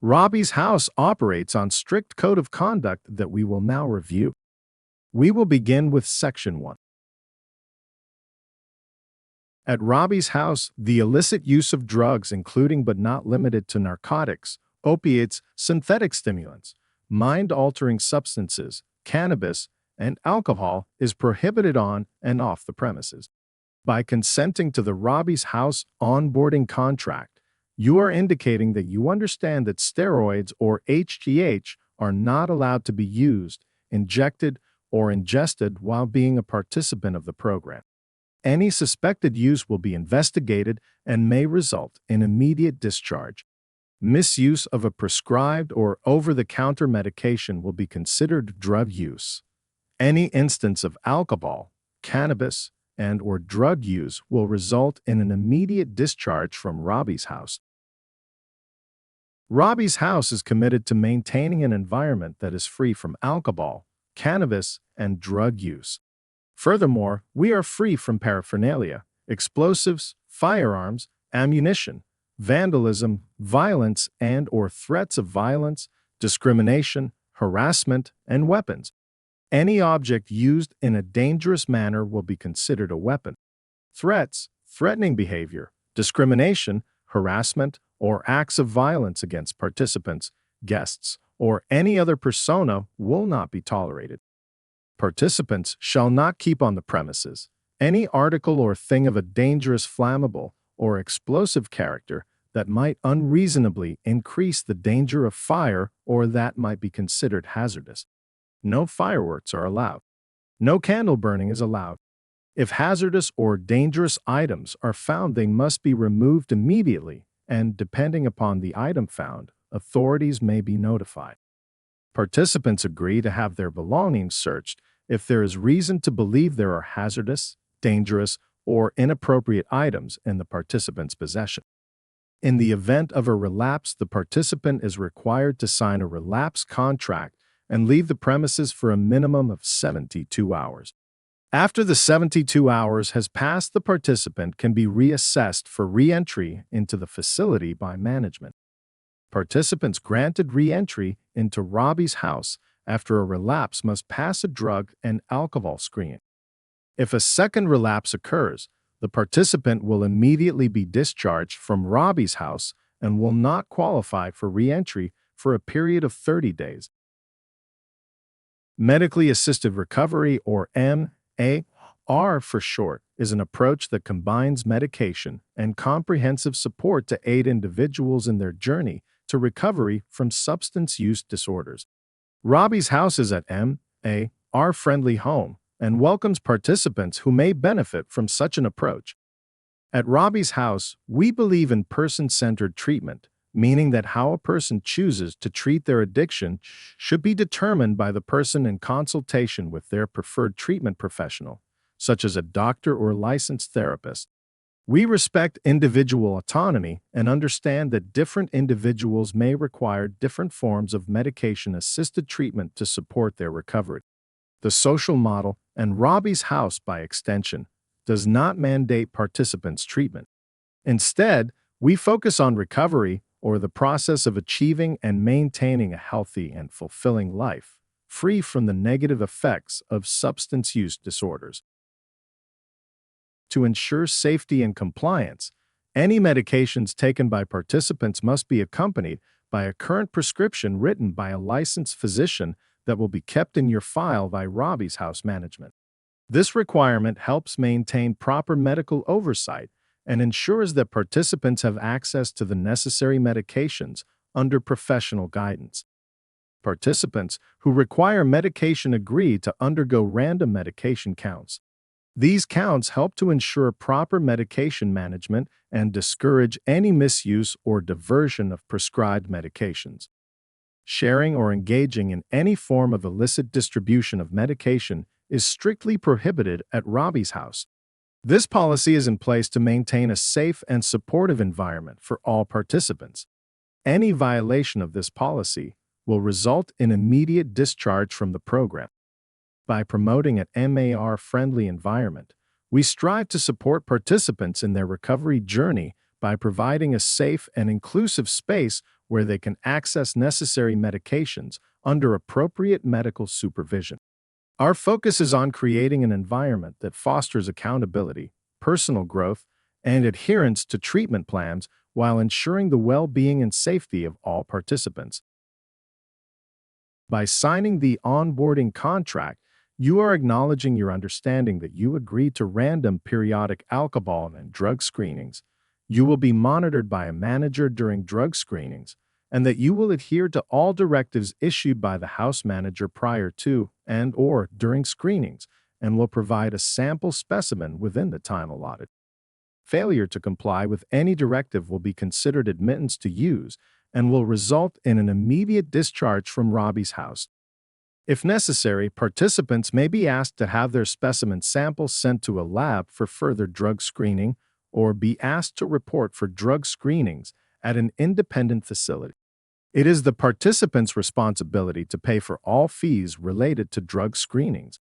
Robbie's house operates on strict code of conduct that we will now review. We will begin with Section 1. At Robbie's house, the illicit use of drugs, including but not limited to narcotics, opiates, synthetic stimulants, mind-altering substances, cannabis, and alcohol is prohibited on and off the premises. By consenting to the Robbie's house onboarding contract, you are indicating that you understand that steroids or HGH are not allowed to be used, injected, or ingested while being a participant of the program. Any suspected use will be investigated and may result in immediate discharge. Misuse of a prescribed or over-the-counter medication will be considered drug use. Any instance of alcohol, cannabis, and/or drug use will result in an immediate discharge from Robbie's house. Robbie's house is committed to maintaining an environment that is free from alcohol, cannabis, and drug use. Furthermore, we are free from paraphernalia, explosives, firearms, ammunition, vandalism, violence and/or threats of violence, discrimination, harassment, and weapons. Any object used in a dangerous manner will be considered a weapon. Threats, threatening behavior, discrimination, harassment, or acts of violence against participants, guests, or any other persona will not be tolerated. Participants shall not keep on the premises any article or thing of a dangerous, flammable, or explosive character that might unreasonably increase the danger of fire or that might be considered hazardous. No fireworks are allowed. No candle burning is allowed. If hazardous or dangerous items are found, they must be removed immediately, and depending upon the item found, authorities may be notified. Participants agree to have their belongings searched if there is reason to believe there are hazardous, dangerous, or inappropriate items in the participant's possession. In the event of a relapse, the participant is required to sign a relapse contract and leave the premises for a minimum of 72 hours. After the 72 hours has passed, the participant can be reassessed for re-entry into the facility by management. Participants granted re-entry into Robbie's house after a relapse must pass a drug and alcohol screening. If a second relapse occurs, the participant will immediately be discharged from Robbie's house and will not qualify for re-entry for a period of 30 days. Medically assisted recovery, or MAR for short, is an approach that combines medication and comprehensive support to aid individuals in their journey to recovery from substance use disorders. Robbie's house is at MAR friendly home and welcomes participants who may benefit from such an approach. At Robbie's house, we believe in person-centered treatment, meaning that how a person chooses to treat their addiction should be determined by the person in consultation with their preferred treatment professional, such as a doctor or licensed therapist. We respect individual autonomy and understand that different individuals may require different forms of medication-assisted treatment to support their recovery. The social model, and Robbie's house by extension, does not mandate participants' treatment. Instead, we focus on recovery, or the process of achieving and maintaining a healthy and fulfilling life, free from the negative effects of substance use disorders. To ensure safety and compliance, any medications taken by participants must be accompanied by a current prescription written by a licensed physician that will be kept in your file by Robbie's house management. This requirement helps maintain proper medical oversight and ensures that participants have access to the necessary medications under professional guidance. Participants who require medication agree to undergo random medication counts. These counts help to ensure proper medication management and discourage any misuse or diversion of prescribed medications. Sharing or engaging in any form of illicit distribution of medication is strictly prohibited at Robbie's house. This policy is in place to maintain a safe and supportive environment for all participants. Any violation of this policy will result in immediate discharge from the program. By promoting an MAR-friendly environment, we strive to support participants in their recovery journey by providing a safe and inclusive space where they can access necessary medications under appropriate medical supervision. Our focus is on creating an environment that fosters accountability, personal growth, and adherence to treatment plans while ensuring the well-being and safety of all participants. By signing the onboarding contract, you are acknowledging your understanding that you agree to random periodic alcohol and drug screenings. You will be monitored by a manager during drug screenings, and that you will adhere to all directives issued by the house manager prior to and/or during screenings, and will provide a sample specimen within the time allotted. Failure to comply with any directive will be considered admittance to use and will result in an immediate discharge from Robbie's house. If necessary, participants may be asked to have their specimen samples sent to a lab for further drug screening or be asked to report for drug screenings at an independent facility. It is the participant's responsibility to pay for all fees related to drug screenings,